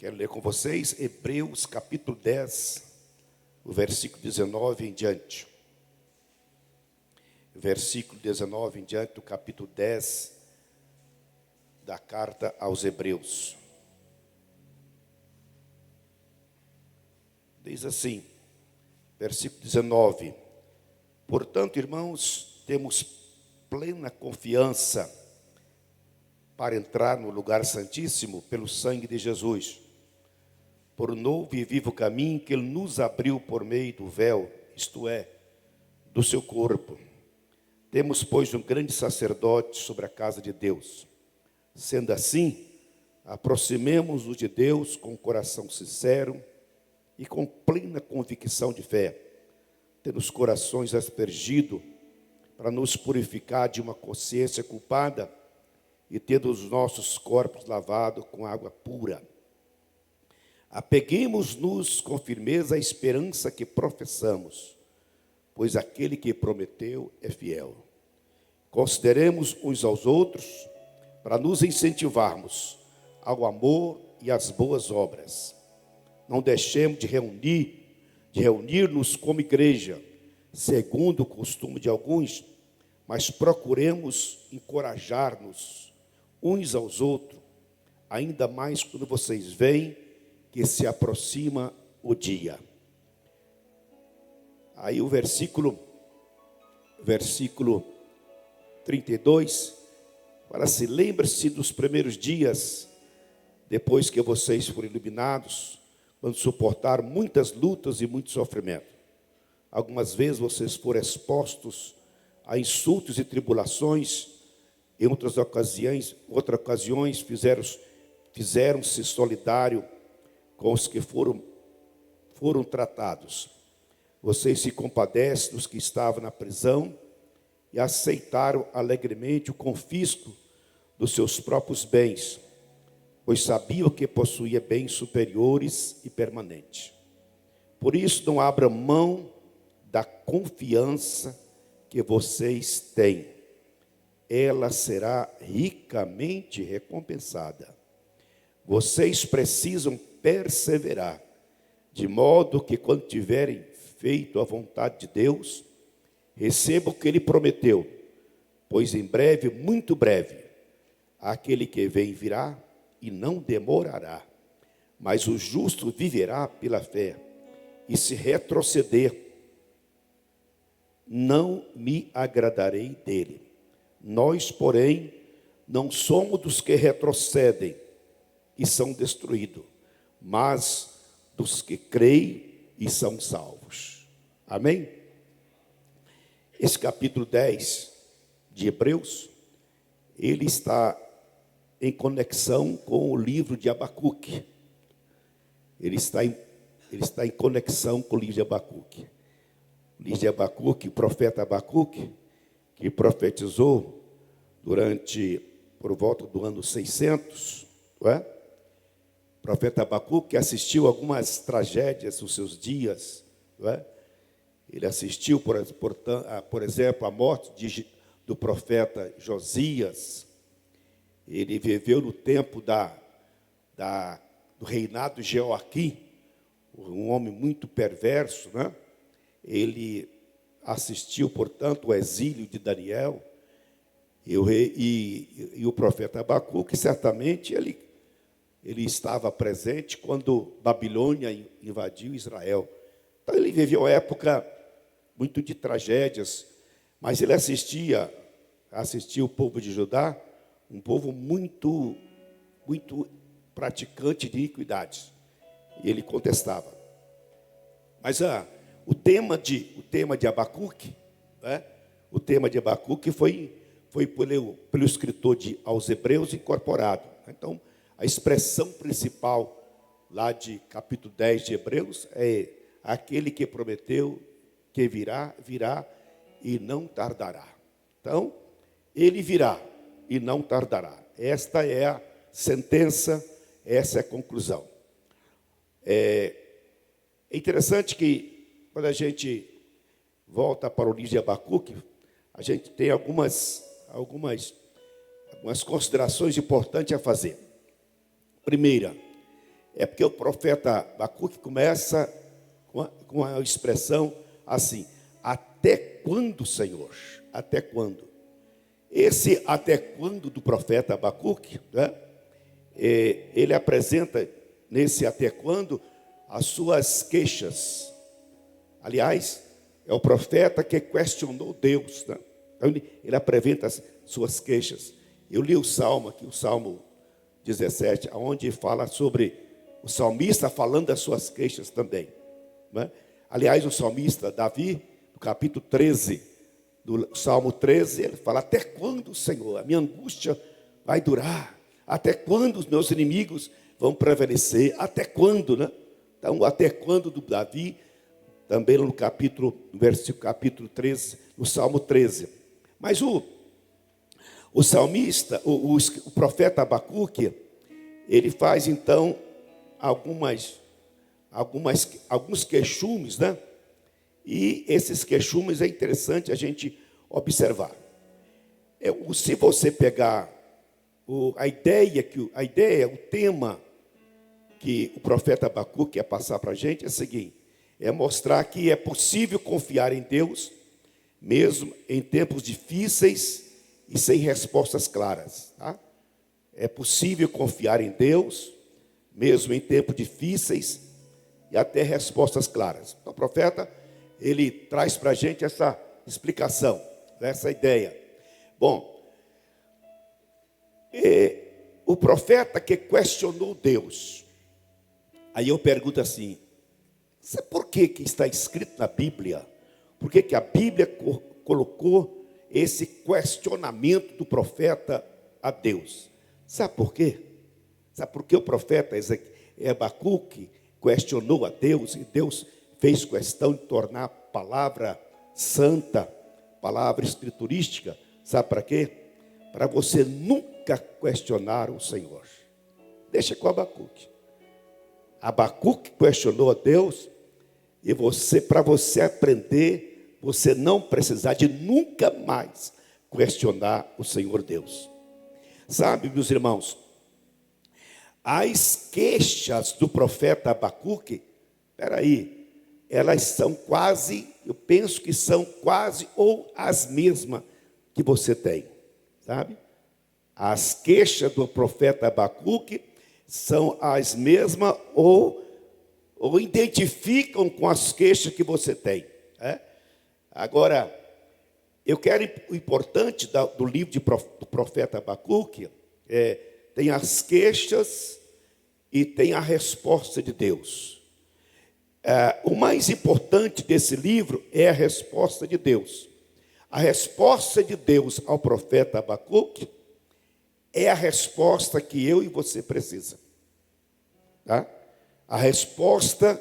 Quero ler com vocês Hebreus capítulo 10, o versículo 19 em diante. Versículo 19 em diante do capítulo 10 da carta aos Hebreus. Diz assim, versículo 19: Portanto, irmãos, temos plena confiança para entrar no lugar santíssimo pelo sangue de Jesus, por um novo e vivo caminho que Ele nos abriu por meio do véu, isto é, do seu corpo. Temos, pois, um grande sacerdote sobre a casa de Deus. Sendo assim, aproximemo-nos de Deus com um coração sincero e com plena convicção de fé, tendo os corações aspergidos para nos purificar de uma consciência culpada e tendo os nossos corpos lavados com água pura. Apeguemos-nos com firmeza à esperança que professamos, pois aquele que prometeu é fiel. Consideremos uns aos outros para nos incentivarmos ao amor e às boas obras. Não deixemos de reunir-nos como igreja, segundo o costume de alguns, mas procuremos encorajar-nos uns aos outros, ainda mais quando vocês veem que se aproxima o dia. Aí o versículo 32, fala assim: lembre-se dos primeiros dias, depois que vocês foram iluminados, quando suportaram muitas lutas e muito sofrimento. Algumas vezes vocês foram expostos a insultos e tribulações, em outras ocasiões fizeram-se solidário com os que foram tratados. Vocês se compadecem dos que estavam na prisão e aceitaram alegremente o confisco dos seus próprios bens, pois sabiam que possuía bens superiores e permanentes. Por isso, não abram mão da confiança que vocês têm. Ela será ricamente recompensada. Vocês precisam perseverar, de modo que quando tiverem feito a vontade de Deus, recebam o que Ele prometeu, pois em breve, muito breve, aquele que vem virá e não demorará. Mas o justo viverá pela fé, e se retroceder, não me agradarei dele. Nós, porém, não somos dos que retrocedem e são destruídos, mas dos que creem e são salvos. Amém? Esse capítulo 10 de Hebreus, ele está em conexão com o livro de Abacuque. Ele está em conexão com o livro de Abacuque. O livro de Abacuque, o profeta Abacuque, que profetizou por volta do ano 600, não é? O profeta Abacuque assistiu algumas tragédias nos seus dias, não é? Ele assistiu, por exemplo, a morte do profeta Josias. Ele viveu no tempo do reinado de Jeoaquim, um homem muito perverso, né? Ele assistiu, portanto, o exílio de Daniel. E o profeta Abacuque, certamente, ele estava presente quando Babilônia invadiu Israel. Então, ele viveu uma época muito de tragédias, mas ele assistia o povo de Judá, um povo muito, muito praticante de iniquidades. E ele contestava. Mas o tema de Abacuque, né? O tema de Abacuque foi pelo escritor aos Hebreus incorporado. Então, a expressão principal lá de capítulo 10 de Hebreus é: aquele que prometeu que virá e não tardará. Então, ele virá e não tardará. Esta é a sentença, essa é a conclusão. É interessante que, quando a gente volta para o livro de Abacuque, a gente tem algumas considerações importantes a fazer. Primeira, É porque o profeta Abacuque começa com a expressão assim: até quando, Senhor? Até quando? Esse até quando do profeta Abacuque, né? Ele apresenta nesse até quando as suas queixas. Aliás, é o profeta que questionou Deus, né? Então, ele apresenta as suas queixas. Eu li o Salmo aqui, o Salmo 17, onde fala sobre o salmista falando das suas queixas também, né? Aliás, o salmista Davi, no capítulo 13, do Salmo 13, ele fala: até quando, Senhor, a minha angústia vai durar? Até quando os meus inimigos vão prevalecer? Até quando, né? Então, até quando do Davi, também no versículo capítulo 13, no Salmo 13. Mas o salmista, o profeta Abacuque, ele faz então alguns queixumes, né? E esses queixumes é interessante a gente observar. Se você pegar a ideia, o tema que o profeta Abacuque quer passar para a gente é o seguinte: é mostrar que é possível confiar em Deus, mesmo em tempos difíceis e sem respostas claras, tá? É possível confiar em Deus, mesmo em tempos difíceis e até respostas claras. Então, o profeta, ele traz para a gente essa explicação, essa ideia. Bom, o profeta que questionou Deus. Aí eu pergunto assim: sabe por que está escrito na Bíblia? Por que a Bíblia colocou esse questionamento do profeta a Deus? Sabe por quê? Sabe por que o profeta Abacuque questionou a Deus e Deus fez questão de tornar a palavra santa, palavra escriturística? Sabe para quê? Para você nunca questionar o Senhor. Deixa com Abacuque. Abacuque questionou a Deus, e para você aprender, você não precisar de nunca mais questionar o Senhor Deus. Sabe, meus irmãos, as queixas do profeta Abacuque, elas são quase, eu penso que são quase ou as mesmas que você tem, sabe? As queixas do profeta Abacuque são as mesmas ou identificam com as queixas que você tem, né? Agora, eu quero o importante do livro do profeta Abacuque, tem as queixas e tem a resposta de Deus. O mais importante desse livro é a resposta de Deus. A resposta de Deus ao profeta Abacuque é a resposta que eu e você precisa, tá? A resposta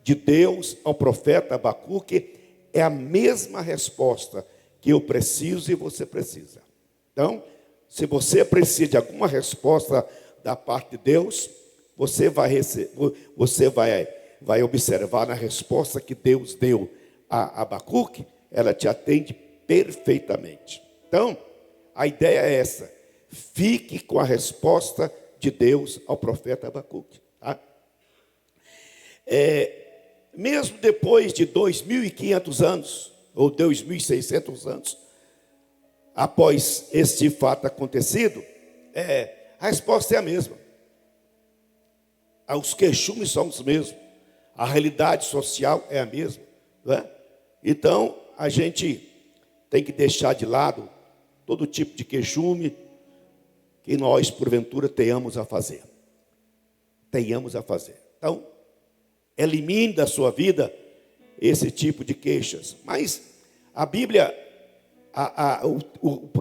de Deus ao profeta Abacuque é a mesma resposta que eu preciso e você precisa. Então, se você precisa de alguma resposta da parte de Deus, você vai observar na resposta que Deus deu a Abacuque, ela te atende perfeitamente. Então, a ideia é essa: fique com a resposta de Deus ao profeta Abacuque, tá? Mesmo depois de 2.500 anos, ou 2.600 anos, após este fato acontecido, a resposta é a mesma. Os queixumes são os mesmos. A realidade social é a mesma, não é? Então, a gente tem que deixar de lado todo tipo de queixume que nós, porventura, tenhamos a fazer. Então, elimine da sua vida esse tipo de queixas. Mas a Bíblia,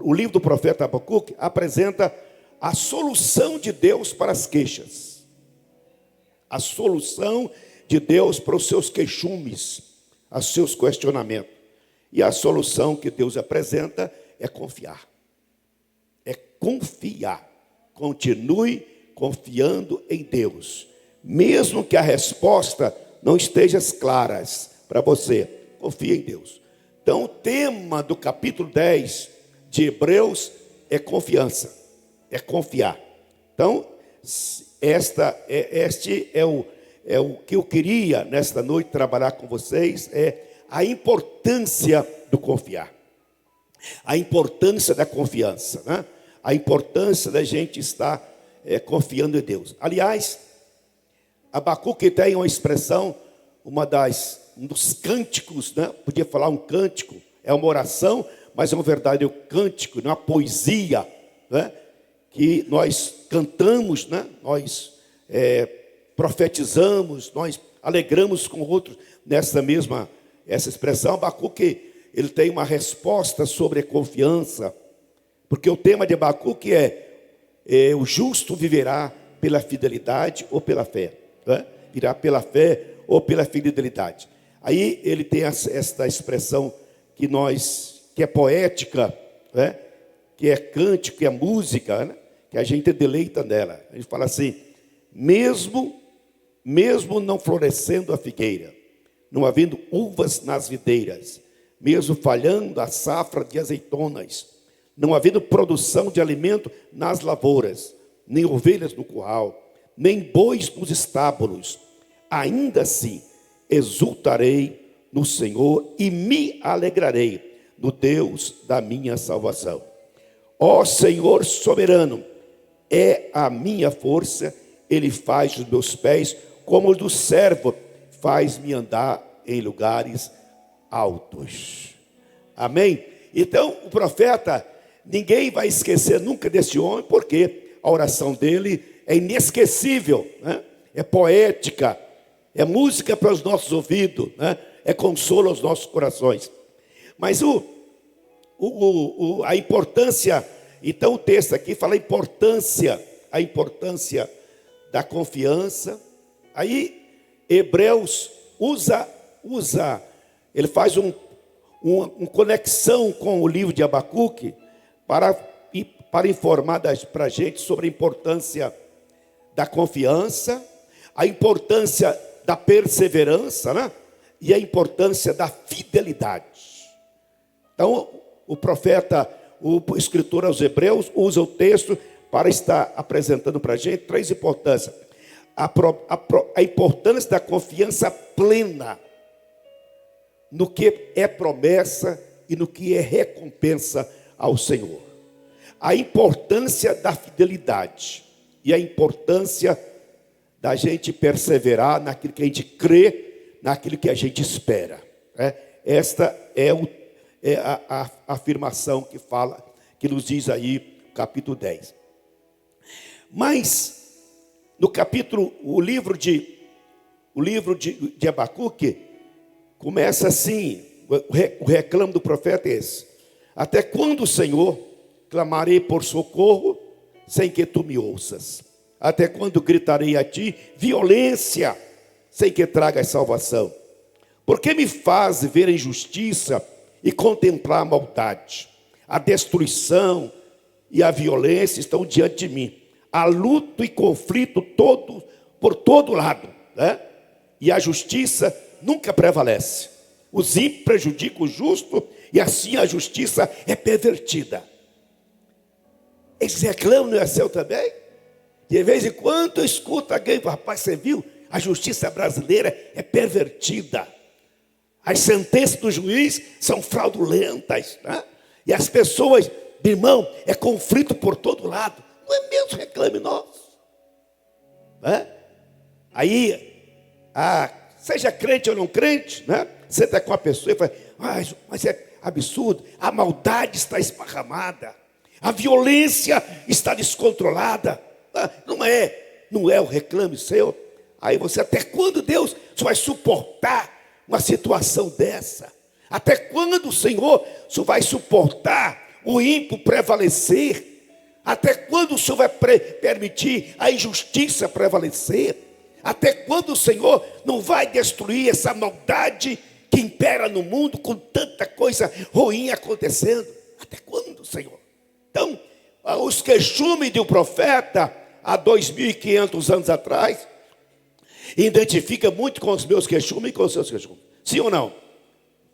o livro do profeta Abacuque apresenta a solução de Deus para as queixas. A solução de Deus para os seus queixumes, aos seus questionamentos. E a solução que Deus apresenta é confiar. É confiar. Continue confiando em Deus. Mesmo que a resposta não esteja clara para você, confie em Deus. Então, o tema do capítulo 10 de Hebreus é confiança, é confiar. Então, Este é o que eu queria nesta noite trabalhar com vocês, é a importância do confiar. A importância da confiança, né? A importância da gente estar confiando em Deus. Aliás, Abacuque tem uma expressão, um dos cânticos, né? Podia falar um cântico, é uma oração, mas é um verdadeiro cântico, uma poesia, né? Que nós cantamos, né? Nós profetizamos, nós alegramos com outros essa expressão. Abacuque, ele tem uma resposta sobre a confiança, porque o tema de Abacuque é o justo viverá pela fidelidade ou pela fé, né? Virá pela fé ou pela fidelidade. Aí ele tem esta expressão que é poética, né? Que é cântico, que é música, né? Que a gente deleita nela. A gente fala assim: mesmo não florescendo a figueira, não havendo uvas nas videiras, mesmo falhando a safra de azeitonas, não havendo produção de alimento nas lavouras, nem ovelhas no curral, nem bois nos estábulos, ainda assim exultarei no Senhor e me alegrarei no Deus da minha salvação. Ó Senhor soberano, é a minha força, Ele faz os meus pés como os do servo, faz-me andar em lugares altos. Amém? Então o profeta, ninguém vai esquecer nunca desse homem, porque a oração dele é inesquecível, né? É poética, é música para os nossos ouvidos, né? É consolo aos nossos corações. Mas a importância, então o texto aqui fala a importância da confiança. Aí Hebreus ele faz uma conexão com o livro de Abacuque para informar para a gente sobre a importância da confiança, a importância da perseverança, né? E a importância da fidelidade. Então, o profeta, o escritor aos Hebreus, usa o texto para estar apresentando para a gente três importâncias. A importância da confiança plena no que é promessa e no que é recompensa ao Senhor. A importância da fidelidade e a importância da gente perseverar naquilo que a gente crê, naquilo que a gente espera. Esta é a afirmação que nos diz aí, capítulo 10. Mas, o livro de Abacuque começa assim, o reclamo do profeta é esse: até quando, Senhor, clamarei por socorro, sem que tu me ouças? Até quando gritarei a ti violência, sem que tragas salvação? Por que me faz ver a injustiça e contemplar a maldade? A destruição e a violência estão diante de mim. Há luto e conflito por todo lado, né? E a justiça nunca prevalece. Os ímpios prejudicam o justo, e assim a justiça é pervertida. Esse reclamo não é seu também? De vez em quando eu escuto alguém: rapaz, você viu? A justiça brasileira é pervertida. As sentenças do juiz são fraudulentas, né? E as pessoas, irmão, é conflito por todo lado. Não é mesmo reclame nosso, né? Aí, seja crente ou não crente, né? Você está com a pessoa e fala: mas é absurdo, a maldade está esparramada, a violência está descontrolada. Não é o reclame seu. Aí você: até quando, Deus, você vai suportar uma situação dessa? Até quando, Senhor, você vai suportar o ímpio prevalecer? Até quando o Senhor vai permitir a injustiça prevalecer? Até quando o Senhor não vai destruir essa maldade que impera no mundo, com tanta coisa ruim acontecendo? Até quando, Senhor? Então, os queixumes do profeta, há 2.500 anos atrás, identifica muito com os meus queixumes e com os seus queixumes. Sim ou não?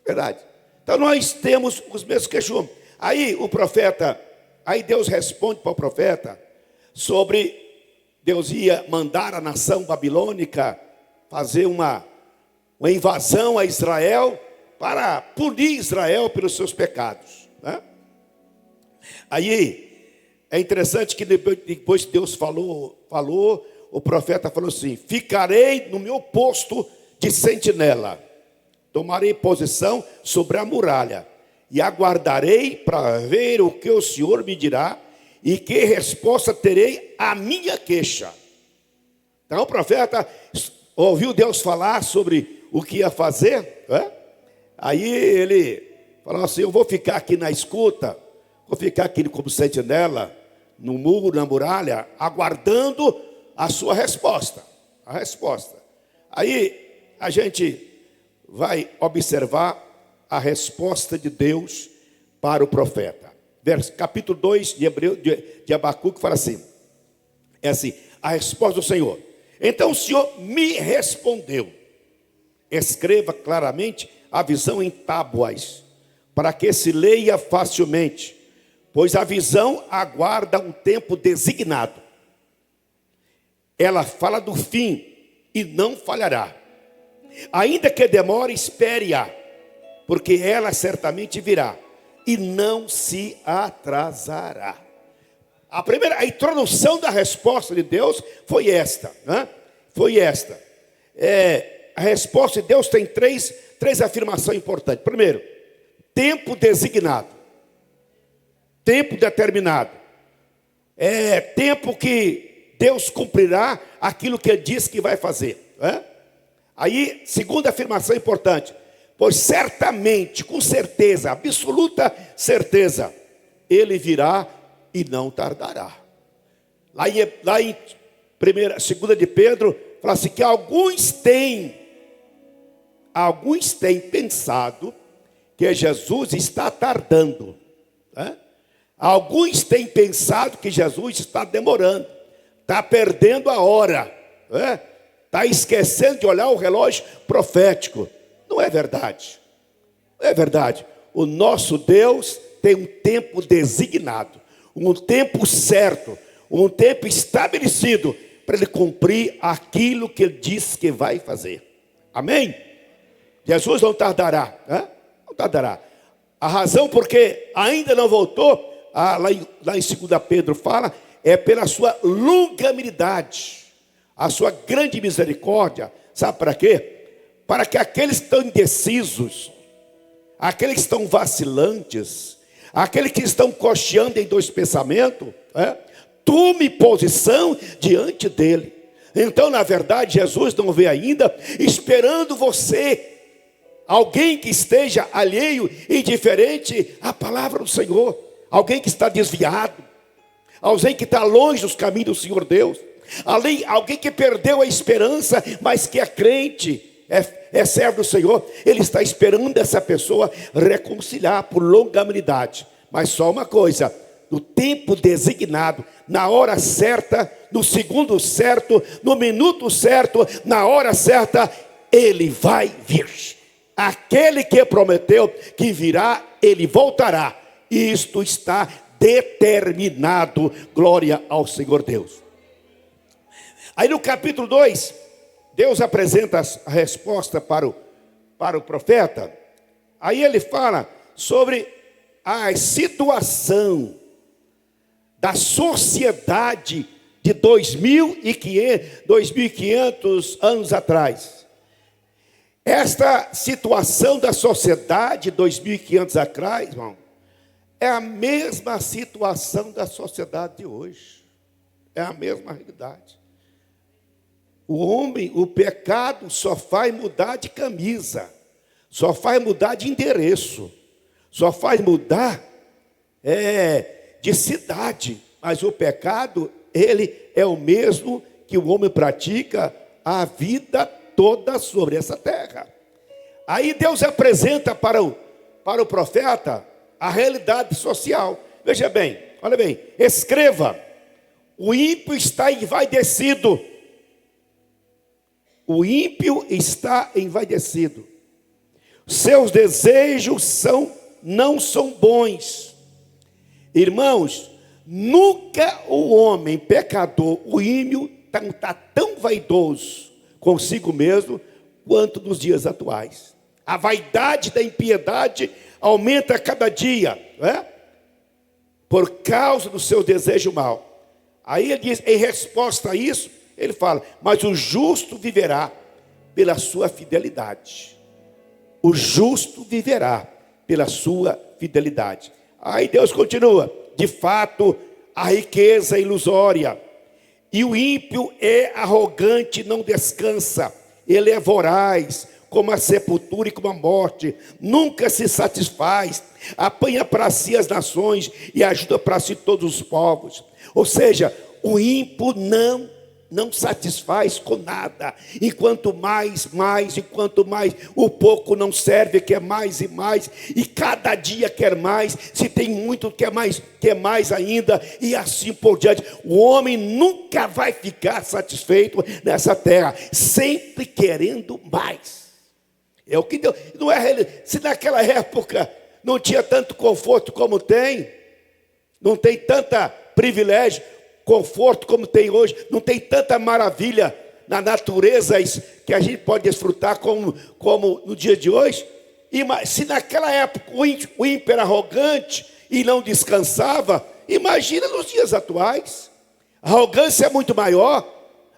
Verdade. Então nós temos os mesmos queixumes. Aí Deus responde para o profeta sobre Deus ia mandar a nação babilônica fazer uma invasão a Israel para punir Israel pelos seus pecados, né? Aí é interessante que depois que Deus falou, o profeta falou assim: ficarei no meu posto de sentinela, tomarei posição sobre a muralha e aguardarei para ver o que o Senhor me dirá e que resposta terei à minha queixa. Então o profeta ouviu Deus falar sobre o que ia fazer, né? Aí ele falou assim: eu vou ficar aqui na escuta, vou ficar aqui como sentinela, no muro, na muralha, aguardando a sua resposta. A resposta. Aí a gente vai observar a resposta de Deus para o profeta. Capítulo 2 de Abacuque fala assim, é assim, a resposta do Senhor. Então o Senhor me respondeu: escreva claramente a visão em tábuas, para que se leia facilmente, pois a visão aguarda um tempo designado. Ela fala do fim e não falhará. Ainda que demore, espere-a, porque ela certamente virá e não se atrasará. A introdução da resposta de Deus foi esta, né? Foi esta. A resposta de Deus tem três afirmações importantes. Primeiro, tempo designado, tempo determinado. É tempo que Deus cumprirá aquilo que Ele disse que vai fazer, né? Aí, segunda afirmação importante: pois certamente, com certeza, absoluta certeza, Ele virá e não tardará. Lá em 2 de Pedro, fala assim que alguns têm pensado que Jesus está tardando, né? Alguns têm pensado que Jesus está demorando, está perdendo a hora, né? Está esquecendo de olhar o relógio profético. Não é verdade. Não é verdade. O nosso Deus tem um tempo designado, um tempo certo, um tempo estabelecido para Ele cumprir aquilo que Ele disse que vai fazer. Amém? Jesus não tardará, né? Não tardará. A razão porque ainda não voltou, lá em 2 Pedro fala, é pela sua longanimidade, a sua grande misericórdia. Sabe para quê? Para que aqueles que estão indecisos, aqueles que estão vacilantes, aqueles que estão cocheando em dois pensamentos, tome posição diante dele. Então, na verdade, Jesus não veio ainda esperando você, alguém que esteja alheio e indiferente à palavra do Senhor, alguém que está desviado, alguém que está longe dos caminhos do Senhor Deus, alguém que perdeu a esperança, mas que é crente, é servo do Senhor. Ele está esperando essa pessoa reconciliar por longanimidade. Mas só uma coisa: no tempo designado, na hora certa, no segundo certo, no minuto certo, na hora certa, Ele vai vir. Aquele que prometeu que virá, Ele voltará. Isto está determinado. Glória ao Senhor Deus. Aí no capítulo 2, Deus apresenta a resposta para o profeta. Aí ele fala sobre a situação da sociedade de 2.500 anos atrás. Esta situação da sociedade 2.500 atrás, irmão, é a mesma situação da sociedade de hoje. É a mesma realidade. O homem, o pecado só faz mudar de camisa, só faz mudar de endereço, só faz mudar de cidade. Mas o pecado, ele é o mesmo que o homem pratica a vida toda sobre essa terra. Aí Deus apresenta para o profeta a realidade social. Veja bem, olha bem, escreva: o ímpio está envaidecido. O ímpio está envaidecido. Seus desejos não são bons. Irmãos, Nunca o homem pecador, o ímpio, está tão vaidoso consigo mesmo quanto nos dias atuais. A vaidade da impiedade aumenta a cada dia, não é? Por causa do seu desejo mau. Aí ele diz, em resposta a isso, ele fala, mas o justo viverá pela sua fidelidade. O justo viverá pela sua fidelidade. Aí Deus continua, de fato, a riqueza é ilusória, e o ímpio é arrogante e não descansa, ele é voraz, como a sepultura e como a morte, nunca se satisfaz, apanha para si as nações e ajuda para si todos os povos. Ou seja, o ímpio não satisfaz com nada, enquanto mais, o pouco não serve, quer mais e mais, e cada dia quer mais, se tem muito, quer mais ainda, e assim por diante. O homem nunca vai ficar satisfeito nessa terra, sempre querendo mais. É o que Deus, não é, se naquela época não tinha tanto conforto como tem, não tem tanta privilégio, conforto como tem hoje, não tem tanta maravilha na natureza que a gente pode desfrutar como no dia de hoje. E se naquela época o ímpio era arrogante e não descansava, imagina nos dias atuais. A arrogância é muito maior,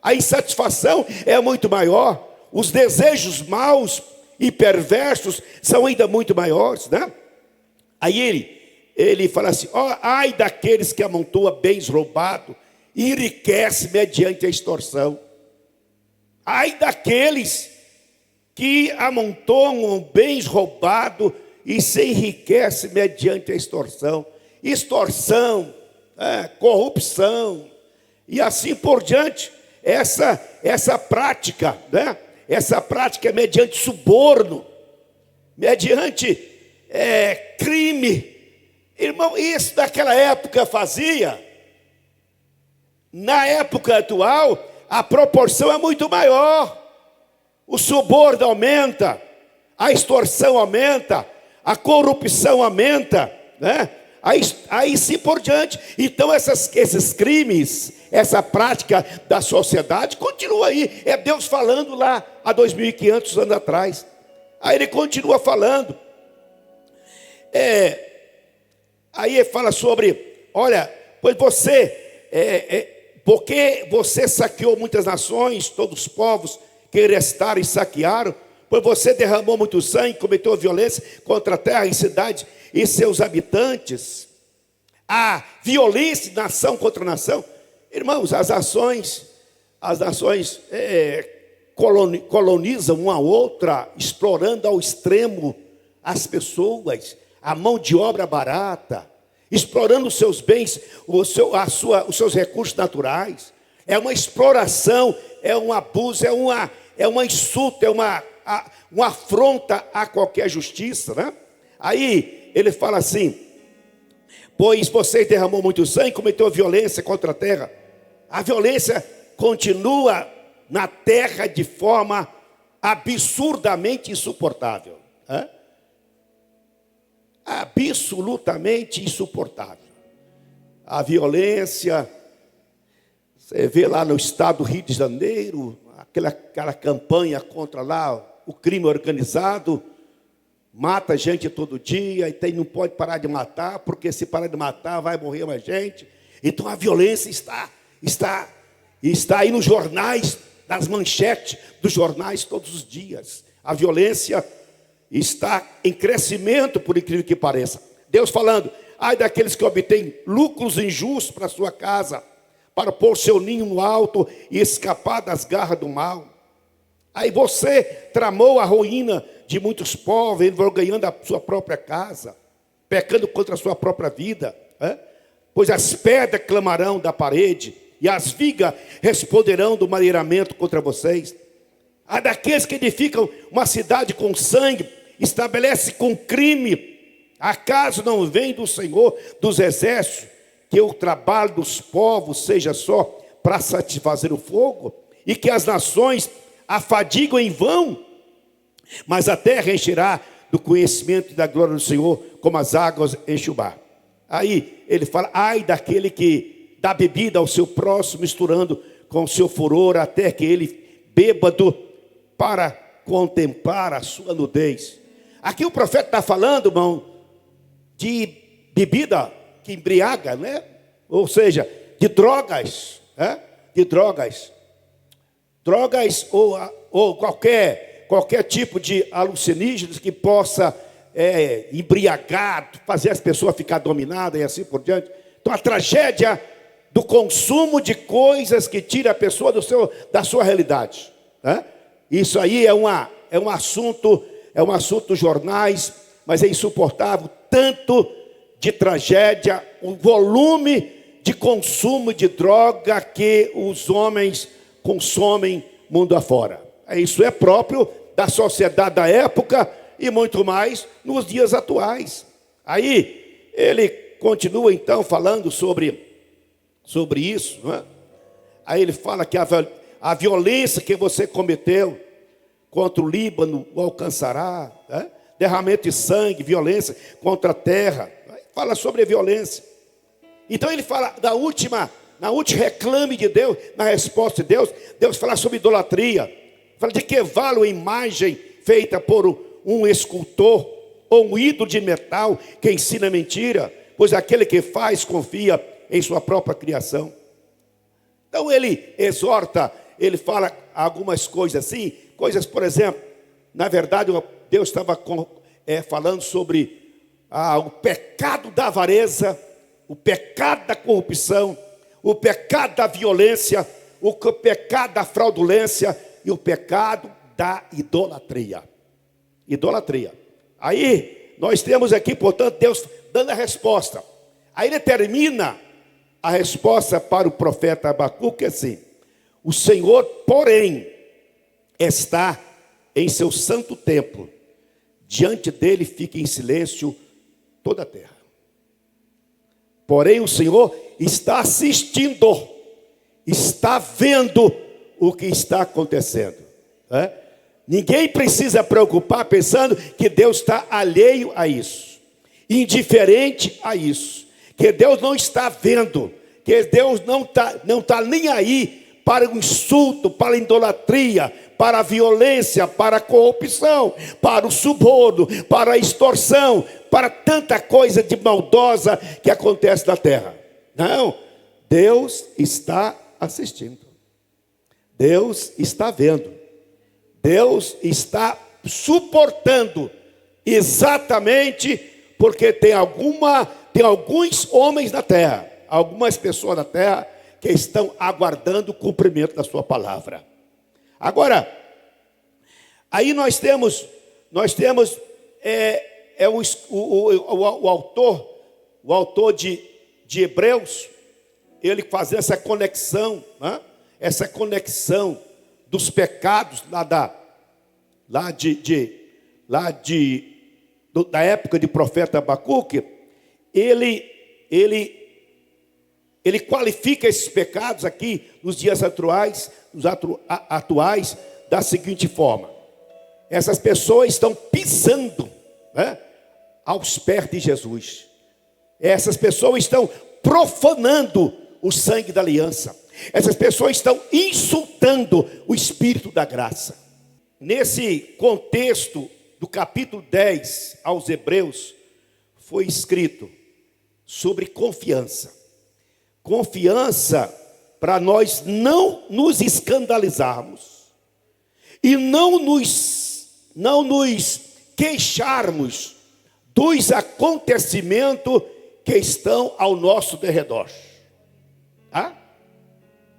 a insatisfação é muito maior, os desejos maus e perversos são ainda muito maiores, né? Aí ele fala assim, ai daqueles que amontoa bens roubados e enriquece mediante a extorsão. Ai daqueles que amontoam bens roubados e se enriquece mediante a extorsão. Extorsão, corrupção e assim por diante. Essa prática, né? Essa prática é mediante suborno, mediante crime. Irmão, isso daquela época fazia. Na época atual, a proporção é muito maior. O suborno aumenta, a extorsão aumenta, a corrupção aumenta, né? Aí sim por diante. Então esses crimes, essa prática da sociedade continua aí. É Deus falando lá há 2.500 anos atrás. Aí ele continua falando. Aí ele fala sobre, olha, pois porque você saqueou muitas nações, todos os povos que herestaram e saquearam, pois você derramou muito sangue, cometeu violência contra a terra e cidade e seus habitantes. A violência de nação contra nação. Irmãos, as nações colonizam uma a outra, explorando ao extremo as pessoas, a mão de obra barata, explorando os seus bens, os seus recursos naturais. É uma exploração, é um abuso, é uma insulto, é uma afronta a qualquer justiça, né? Aí ele fala assim, pois você derramou muito sangue, cometeu violência contra a terra. A violência continua na terra de forma absurdamente insuportável, né? Absolutamente insuportável. A violência, você vê lá no estado do Rio de Janeiro, aquela campanha contra lá o crime organizado, mata gente todo dia, e não pode parar de matar, porque se parar de matar vai morrer mais gente. Então a violência está aí nos jornais, nas manchetes dos jornais todos os dias. A violência está em crescimento, por incrível que pareça. Deus falando, ai daqueles que obtêm lucros injustos para sua casa, para pôr seu ninho no alto e escapar das garras do mal. Aí você tramou a ruína de muitos povos, envergonhando a sua própria casa, pecando contra a sua própria vida, pois as pedras clamarão da parede, e as vigas responderão do madeiramento contra vocês. Há daqueles que edificam uma cidade com sangue, estabelece com crime. Acaso não vem do Senhor dos exércitos, que o trabalho dos povos seja só para satisfazer o fogo, e que as nações afadigam em vão? Mas a terra encherá do conhecimento e da glória do Senhor, como as águas enchem o mar. Aí ele fala, ai daquele que dá bebida ao seu próximo, misturando com o seu furor, até que ele, bêbado, para contemplar a sua nudez. Aqui o profeta está falando, irmão, de bebida que embriaga, né? Ou seja, de drogas, né? De drogas. Drogas ou qualquer tipo de alucinígenos que possa embriagar, fazer as pessoas ficar dominadas e assim por diante. Então a tragédia do consumo de coisas que tira a pessoa da sua realidade, né? Isso aí é um assunto dos jornais, mas é insuportável, tanto de tragédia, o volume de consumo de droga que os homens consomem mundo afora. Isso é próprio da sociedade da época e muito mais nos dias atuais. Aí ele continua então falando sobre isso, não é? Aí ele fala que a violência que você cometeu contra o Líbano o alcançará, né? Derramamento de sangue, violência contra a terra. Fala sobre a violência. Então ele fala na última reclame de Deus, na resposta de Deus fala sobre idolatria. Fala de que vale a imagem feita por um escultor ou um ídolo de metal que ensina mentira, pois aquele que faz confia em sua própria criação. Então ele exorta, ele fala algumas coisas assim, coisas, por exemplo, na verdade Deus estava falando sobre o pecado da avareza, o pecado da corrupção, o pecado da violência, o pecado da fraudulência e o pecado da idolatria. Idolatria. Aí nós temos aqui, portanto, Deus dando a resposta. Aí ele termina a resposta para o profeta Abacuque assim: o Senhor, porém, está em seu santo templo, diante dele fica em silêncio toda a terra. Porém o Senhor está assistindo, está vendo o que está acontecendo, né? Ninguém precisa preocupar pensando que Deus está alheio a isso, indiferente a isso, que Deus não está vendo, que Deus não tá nem aí para o insulto, para a idolatria, para a violência, para a corrupção, para o suborno, para a extorsão, para tanta coisa de maldosa que acontece na terra. Não, Deus está assistindo, Deus está vendo, Deus está suportando, exatamente porque tem alguns homens na terra, algumas pessoas na terra que estão aguardando o cumprimento da sua palavra. Agora, aí nós temos o autor de Hebreus, ele faz essa conexão, né? Essa conexão dos pecados da época de profeta Abacuque. Ele qualifica esses pecados aqui nos dias atuais da seguinte forma: essas pessoas estão pisando, né, aos pés de Jesus. Essas pessoas estão profanando o sangue da aliança. Essas pessoas estão insultando o Espírito da graça. Nesse contexto do capítulo 10 aos Hebreus, foi escrito sobre confiança. Confiança para nós não nos escandalizarmos e não nos queixarmos dos acontecimentos que estão ao nosso derredor.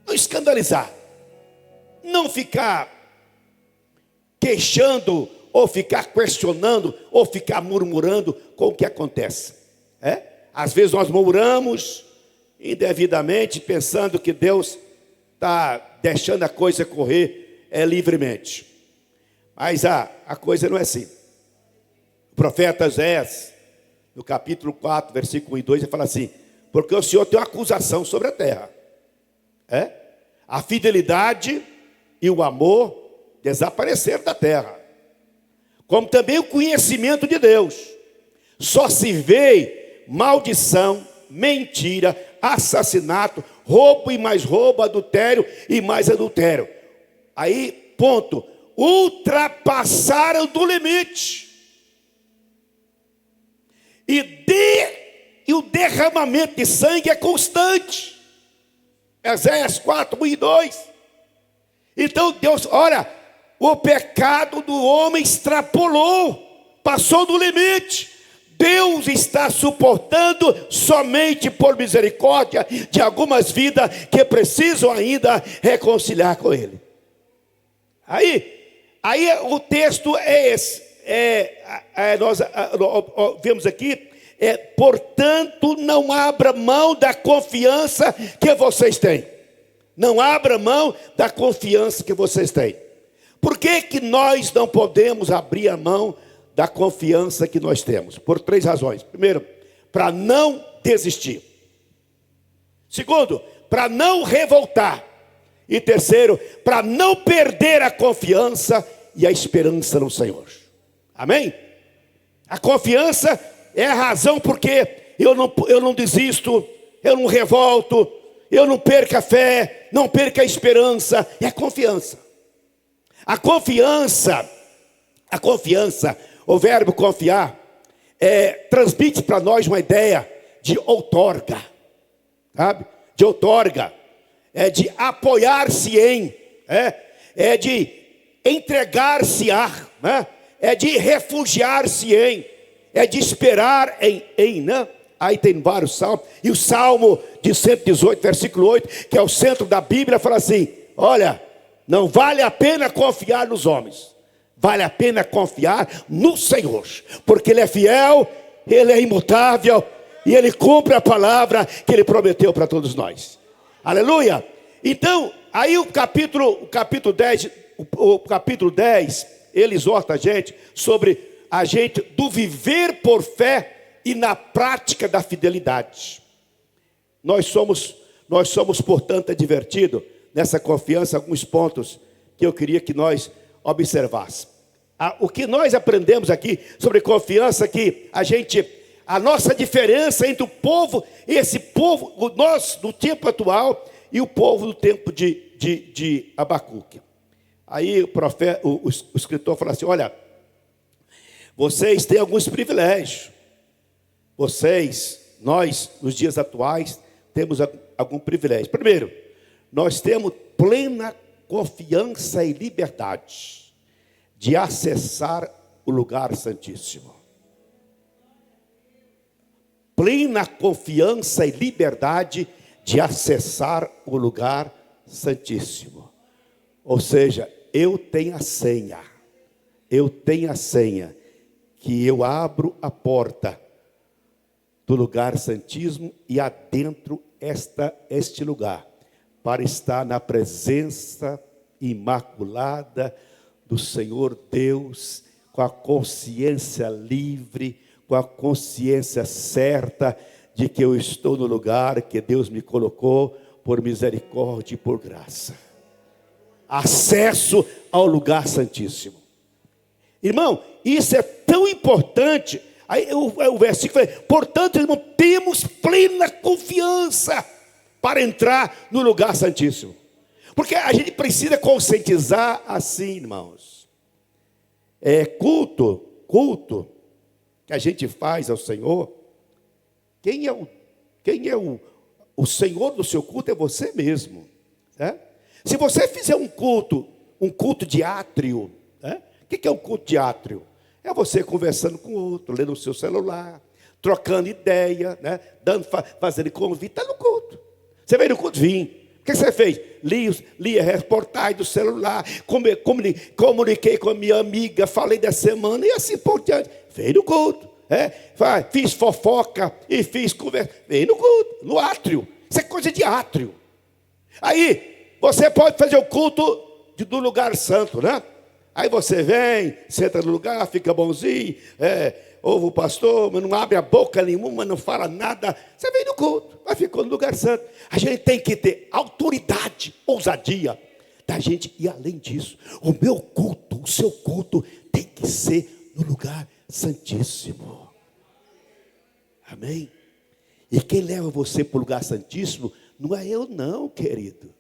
Não escandalizar, não ficar queixando, ou ficar questionando, ou ficar murmurando com o que acontece. Às vezes nós murmuramos indevidamente, pensando que Deus está deixando a coisa correr livremente. Mas a coisa não é assim. O profeta Oséias, no capítulo 4, versículo 1 e 2, ele fala assim: porque o Senhor tem uma acusação sobre a terra. A fidelidade e o amor desapareceram da terra, como também o conhecimento de Deus. Só se vê maldição, mentira, assassinato, roubo e mais roubo, adultério e mais adultério. Aí, ponto. Ultrapassaram do limite. E o derramamento de sangue é constante. Ezequiel 4, 1 e 2. Então Deus, olha, o pecado do homem extrapolou, passou do limite. Deus está suportando somente por misericórdia de algumas vidas que precisam ainda reconciliar com Ele. Aí o texto é esse. Nós vemos aqui, portanto, não abra mão da confiança que vocês têm. Não abra mão da confiança que vocês têm. Por que nós não podemos abrir a mão da confiança que nós temos? Por 3 razões. Primeiro, para não desistir. Segundo, para não revoltar. E terceiro, para não perder a confiança e a esperança no Senhor. Amém? A confiança é a razão porque eu não desisto, eu não revolto, eu não perco a fé, não perco a esperança. É a confiança. A confiança, o verbo confiar, transmite para nós uma ideia de outorga, sabe? De outorga, de apoiar-se em, de entregar-se a, né? De refugiar-se em, de esperar em, né? Aí tem vários salmos, e o Salmo de 118, versículo 8, que é o centro da Bíblia, fala assim: olha, não vale a pena confiar nos homens, vale a pena confiar no Senhor, porque Ele é fiel, Ele é imutável, e Ele cumpre a palavra que Ele prometeu para todos nós. Aleluia! Então, aí o capítulo 10, ele exorta a gente sobre a gente do viver por fé e na prática da fidelidade. Nós somos, portanto, advertidos nessa confiança, alguns pontos que eu queria que nós observássemos. O que nós aprendemos aqui sobre confiança, que a nossa diferença entre o povo, esse povo, nós do tempo atual e o povo do tempo de Abacuque. Aí o escritor fala assim: olha, vocês têm alguns privilégios. Nós, nos dias atuais, temos algum privilégio. Primeiro, nós temos plena confiança e liberdade de acessar o lugar santíssimo. Plena confiança e liberdade de acessar o lugar santíssimo. Ou seja, eu tenho a senha. Que eu abro a porta do lugar santíssimo e adentro este lugar, para estar na presença imaculada do Senhor Deus, com a consciência livre, com a consciência certa de que eu estou no lugar que Deus me colocou por misericórdia e por graça. Acesso ao lugar santíssimo. Irmão, isso é tão importante. Aí o versículo fala: portanto, irmão, temos plena confiança para entrar no lugar santíssimo. Porque a gente precisa conscientizar assim, irmãos. Culto que a gente faz ao Senhor. Quem é o Senhor do seu culto? É você mesmo, né? Se você fizer um culto de átrio, né? O que é um culto de átrio? É você conversando com o outro, lendo o seu celular, trocando ideia, né? Fazendo convite. Está no culto. Você veio no culto? Vim. O que você fez? Li a reportagem do celular, comuniquei com a minha amiga, falei da semana e assim por diante. Veio no culto. Fiz fofoca e fiz conversa. Veio no culto, no átrio. Isso é coisa de átrio. Aí, você pode fazer o culto do lugar santo, né? Aí você vem, senta no lugar, fica bonzinho, ouve o pastor, mas não abre a boca nenhuma, não fala nada. Você vem no culto, mas ficou no lugar santo. A gente tem que ter autoridade, ousadia da gente ir além disso. O meu culto, o seu culto tem que ser no lugar santíssimo. Amém? E quem leva você para o lugar santíssimo não é eu não, querido.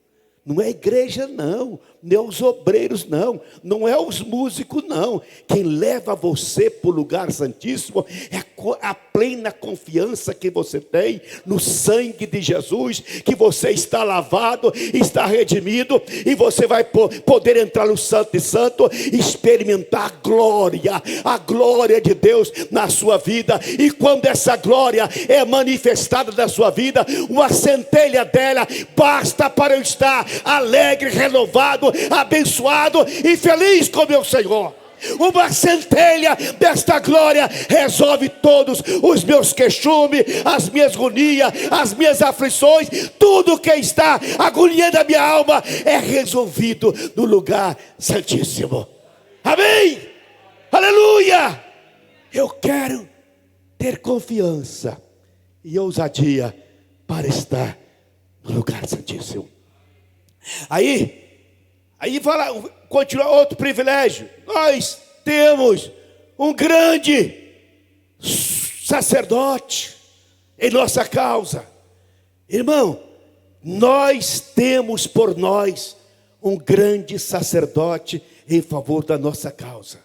Não é a igreja não, não é os obreiros não, não é os músicos não. Quem leva você para o lugar santíssimo é a plena confiança que você tem no sangue de Jesus, que você está lavado, está redimido, e você vai poder entrar no Santo e Santo, experimentar a glória de Deus na sua vida. E quando essa glória é manifestada na sua vida, uma centelha dela basta para eu estar alegre, renovado, abençoado e feliz com meu Senhor. Uma centelha desta glória resolve todos os meus queixumes, as minhas agonias, as minhas aflições. Tudo que está agoniando a minha alma é resolvido no lugar santíssimo. Amém? Aleluia! Eu quero ter confiança e ousadia para estar no lugar santíssimo. Aí fala, continua outro privilégio. Nós temos um grande sacerdote em nossa causa. Irmão, nós temos por nós um grande sacerdote em favor da nossa causa.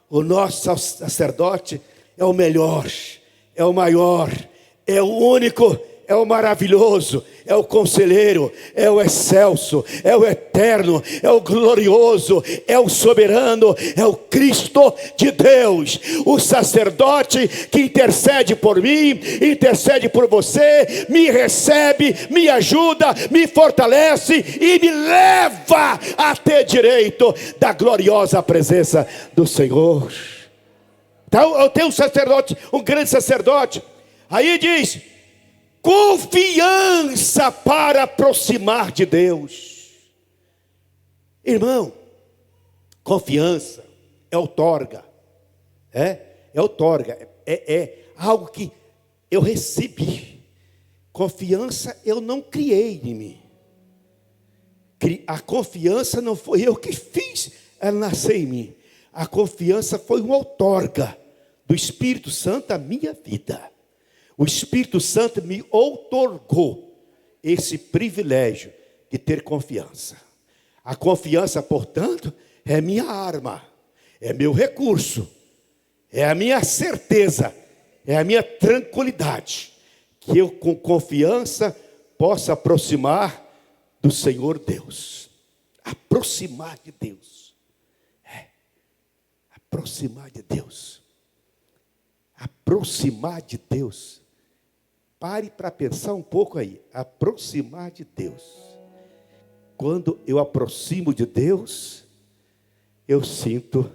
O nosso sacerdote é o melhor, é o maior, é o único, é o maravilhoso, é o conselheiro, é o excelso, é o eterno, é o glorioso, é o soberano, é o Cristo de Deus, o sacerdote que intercede por mim, intercede por você, me recebe, me ajuda, me fortalece e me leva a ter direito da gloriosa presença do Senhor. Então eu tenho um sacerdote, um grande sacerdote. Aí diz: confiança para aproximar de Deus. Irmão, confiança é outorga. É outorga. É algo que eu recebi. Confiança eu não criei em mim. A confiança não foi eu que fiz ela nascer em mim. A confiança foi uma outorga do Espírito Santo à minha vida. O Espírito Santo me outorgou esse privilégio de ter confiança. A confiança, portanto, é minha arma, é meu recurso, é a minha certeza, é a minha tranquilidade, que eu com confiança possa aproximar do Senhor Deus. Aproximar de Deus. Aproximar de Deus. Aproximar de Deus. Pare para pensar um pouco aí. Aproximar de Deus. Quando eu aproximo de Deus, eu sinto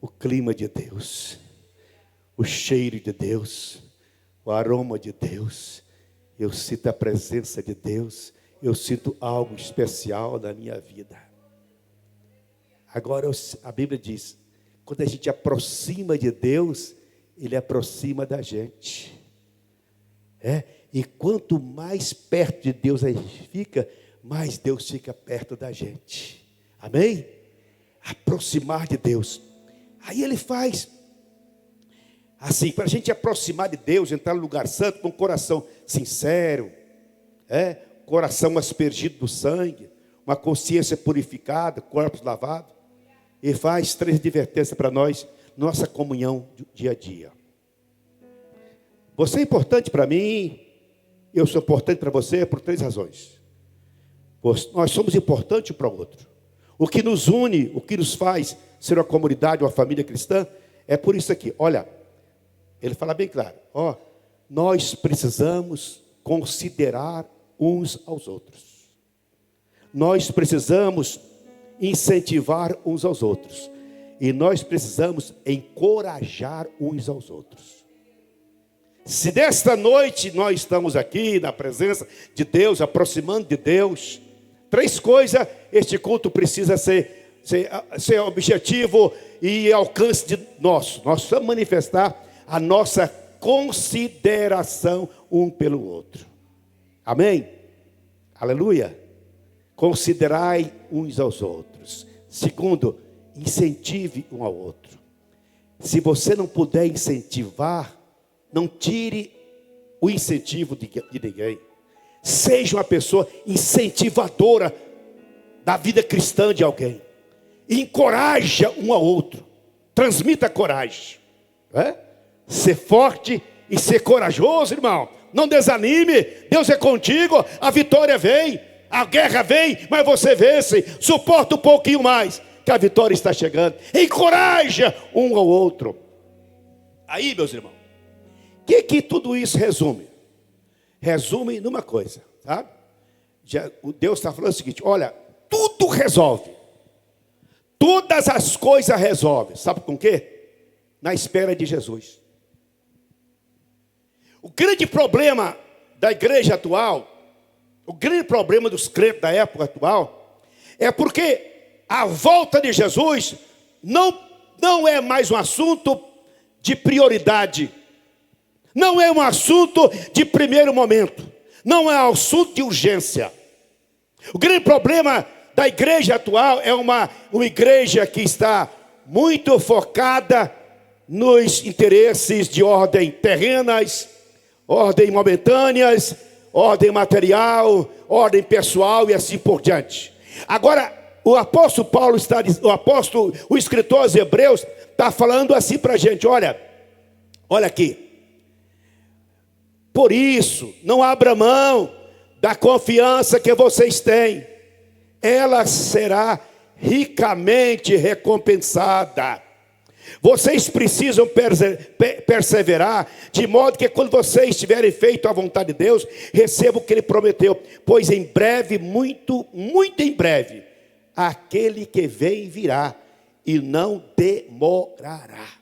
o clima de Deus, o cheiro de Deus, o aroma de Deus. Eu sinto a presença de Deus. Eu sinto algo especial na minha vida. Agora a Bíblia diz: quando a gente aproxima de Deus, Ele aproxima da gente. E quanto mais perto de Deus a gente fica, mais Deus fica perto da gente. Amém? Aproximar de Deus. Aí Ele faz assim, para a gente aproximar de Deus, entrar no lugar santo com o coração sincero, coração aspergido do sangue, uma consciência purificada, corpos lavados. E faz 3 advertências para nós, nossa comunhão do dia a dia. Você é importante para mim, eu sou importante para você por 3 razões. Nós somos importantes um para o outro. O que nos une, o que nos faz ser uma comunidade, uma família cristã, é por isso aqui. Olha, ele fala bem claro. Nós precisamos considerar uns aos outros. Nós precisamos incentivar uns aos outros. E nós precisamos encorajar uns aos outros. Se desta noite nós estamos aqui na presença de Deus, aproximando de Deus, 3 coisas este culto precisa ser objetivo e alcance nosso. Nós precisamos manifestar a nossa consideração um pelo outro. Amém? Aleluia. Considerai uns aos outros. Segundo, incentive um ao outro. Se você não puder incentivar, não tire o incentivo de ninguém. Seja uma pessoa incentivadora da vida cristã de alguém. Encoraja um ao outro. Transmita coragem. Ser forte e ser corajoso, irmão. Não desanime. Deus é contigo. A vitória vem. A guerra vem, mas você vence. Suporta um pouquinho mais, que a vitória está chegando. Encoraja um ao outro. Aí, meus irmãos, o que tudo isso resume? Resume numa coisa, sabe? O Deus está falando o seguinte: olha, tudo resolve. Todas as coisas resolve. Sabe com o quê? Na espera de Jesus. O grande problema da igreja atual, o grande problema dos crentes da época atual, é porque a volta de Jesus não é mais um assunto de prioridade. Não é um assunto de primeiro momento. Não é um assunto de urgência. O grande problema da igreja atual é uma igreja que está muito focada nos interesses de ordem terrenas, ordem momentâneas, ordem material, ordem pessoal e assim por diante. Agora, o escritor aos Hebreus está falando assim para a gente: olha aqui. Por isso, não abra mão da confiança que vocês têm. Ela será ricamente recompensada. Vocês precisam perseverar, de modo que quando vocês tiverem feito a vontade de Deus, recebam o que Ele prometeu. Pois em breve, muito em breve, aquele que vem virá e não demorará.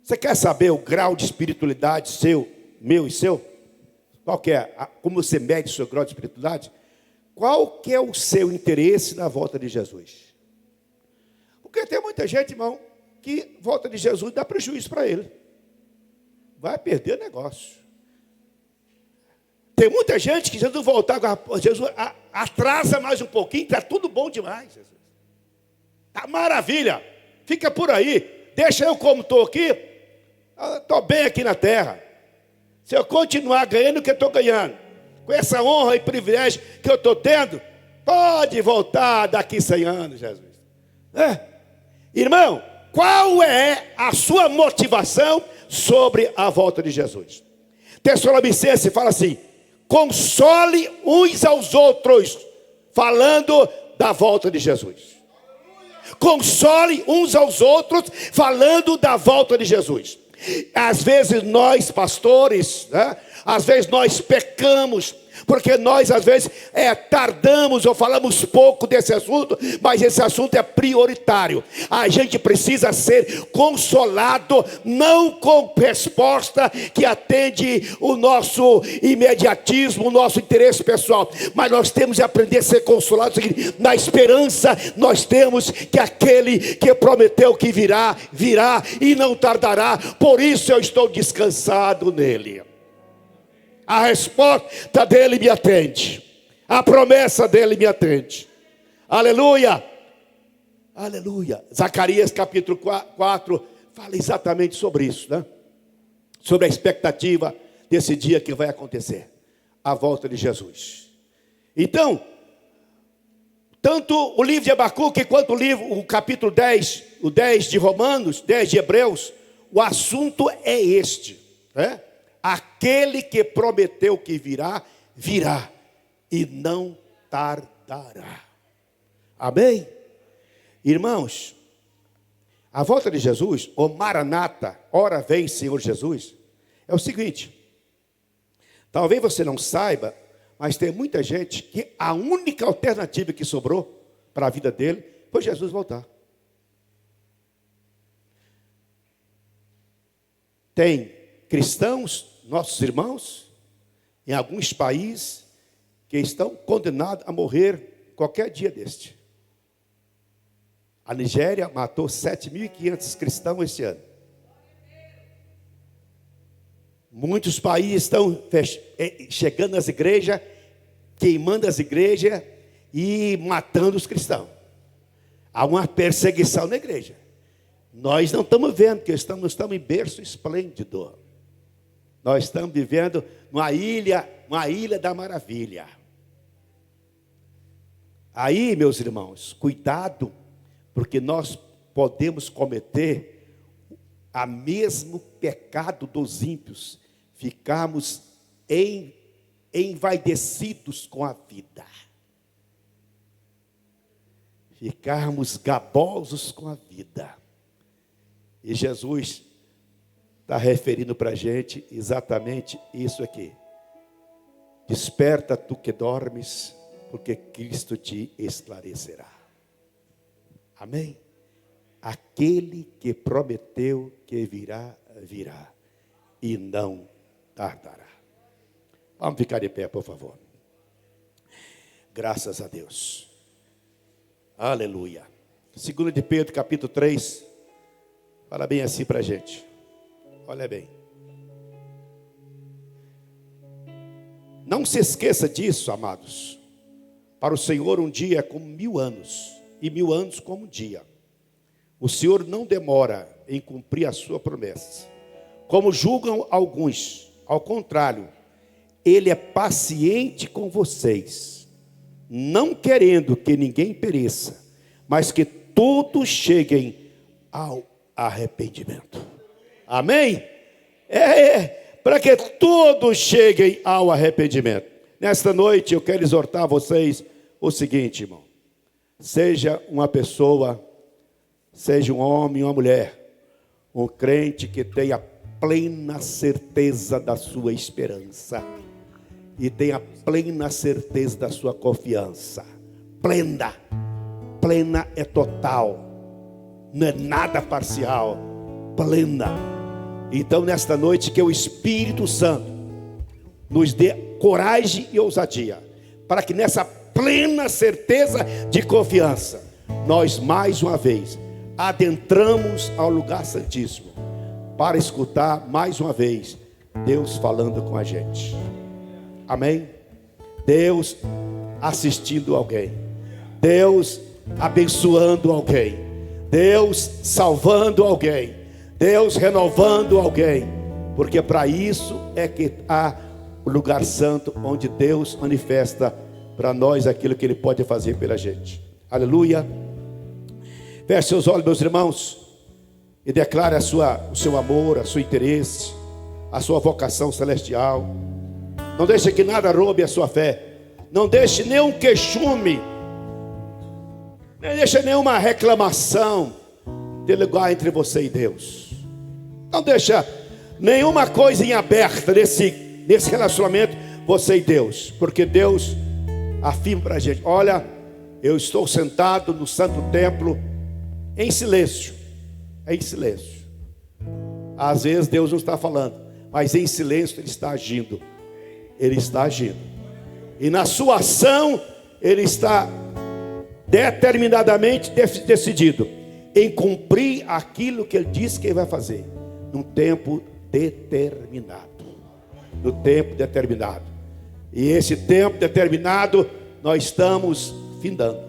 Você quer saber o grau de espiritualidade seu, meu e seu? Qual que é? Como você mede o seu grau de espiritualidade? Qual que é o seu interesse na volta de Jesus? Porque tem muita gente, irmão, que volta de Jesus dá prejuízo para ele. Vai perder o negócio. Tem muita gente que Jesus voltar, Jesus atrasa mais um pouquinho, está tudo bom demais. Jesus. Tá maravilha. Fica por aí. Deixa eu como estou aqui. Estou bem aqui na terra. Se eu continuar ganhando o que eu estou ganhando, com essa honra e privilégio que eu estou tendo, pode voltar daqui 100 anos, Jesus. Irmão, qual é a sua motivação sobre a volta de Jesus? Tessalonicenses fala assim: console uns aos outros, falando da volta de Jesus. Console uns aos outros, falando da volta de Jesus. Às vezes nós, pastores, às vezes nós pecamos, porque nós às vezes tardamos ou falamos pouco desse assunto, mas esse assunto é prioritário. A gente precisa ser consolado, não com resposta que atende o nosso imediatismo, o nosso interesse pessoal, mas nós temos de aprender a ser consolados. Na esperança, nós temos que aquele que prometeu que virá e não tardará. Por isso eu estou descansado nele. A resposta dele me atende. A promessa dele me atende. Aleluia. Aleluia. Zacarias capítulo 4 fala exatamente sobre isso, né? Sobre a expectativa desse dia que vai acontecer. A volta de Jesus. Então, tanto o livro de Abacuque quanto o capítulo 10, o 10 de Romanos, 10 de Hebreus, o assunto é este, né? Aquele que prometeu que virá e não tardará. Amém? Irmãos, a volta de Jesus, o Maranata, ora vem Senhor Jesus, é o seguinte: talvez você não saiba, mas tem muita gente que a única alternativa que sobrou para a vida dele foi Jesus voltar. Tem cristãos, nossos irmãos, em alguns países, que estão condenados a morrer qualquer dia deste. A Nigéria matou 7.500 cristãos este ano. Muitos países estão chegando nas igrejas, queimando as igrejas e matando os cristãos. Há uma perseguição na igreja. Nós não estamos vendo, porque estamos em berço esplêndido. Nós estamos vivendo uma ilha da maravilha. Aí, meus irmãos, cuidado, porque nós podemos cometer o mesmo pecado dos ímpios, ficarmos envaidecidos com a vida, ficarmos gabosos com a vida. E Jesus está referindo para a gente exatamente isso aqui. Desperta tu que dormes, porque Cristo te esclarecerá. Amém? Aquele que prometeu que virá, virá, e não tardará. Vamos ficar de pé, por favor. Graças a Deus. Aleluia. 2 de Pedro, capítulo 3. Fala bem assim para a gente. Olha bem. Não se esqueça disso, amados. Para o Senhor um dia é como 1000 anos, e 1000 anos como um dia. O Senhor não demora em cumprir a sua promessa, como julgam alguns. Ao contrário, Ele é paciente com vocês, não querendo que ninguém pereça, mas que todos cheguem ao arrependimento. Amém? Para que todos cheguem ao arrependimento. Nesta noite eu quero exortar vocês o seguinte, irmão. Seja uma pessoa, seja um homem ou uma mulher, um crente que tenha plena certeza da sua esperança e tenha plena certeza da sua confiança. Plena é total, não é nada parcial, plena. Então nesta noite que o Espírito Santo nos dê coragem e ousadia, para que nessa plena certeza de confiança, nós mais uma vez adentramos ao lugar santíssimo, para escutar mais uma vez Deus falando com a gente. Amém? Deus assistindo alguém, Deus abençoando alguém, Deus salvando alguém, Deus renovando alguém, porque para isso é que há o lugar santo, onde Deus manifesta para nós aquilo que Ele pode fazer pela gente. Aleluia. Feche seus olhos, meus irmãos, e declare o seu amor, o seu interesse, a sua vocação celestial. Não deixe que nada roube a sua fé. Não deixe nenhum queixume, não deixe nenhuma reclamação ter lugar entre você e Deus. Não deixa nenhuma coisa em aberta nesse relacionamento, você e Deus. Porque Deus afirma para a gente: olha, eu estou sentado no santo templo em silêncio. Em silêncio. Às vezes Deus não está falando, mas em silêncio Ele está agindo. Ele está agindo. E na sua ação Ele está determinadamente decidido em cumprir aquilo que Ele disse que Ele vai fazer, num tempo determinado. No tempo determinado. E esse tempo determinado nós estamos findando.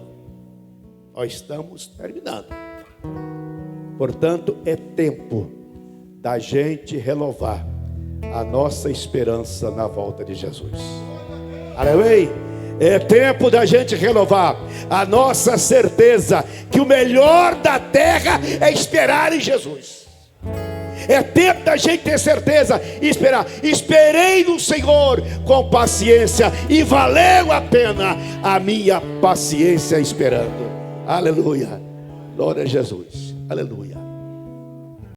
Nós estamos terminando. Portanto, é tempo da gente renovar a nossa esperança na volta de Jesus. Aleluia! É tempo da gente renovar a nossa certeza que o melhor da terra é esperar em Jesus. É tempo da gente ter certeza e esperar. Esperei no Senhor com paciência e valeu a pena a minha paciência esperando. Aleluia. Glória a Jesus. Aleluia.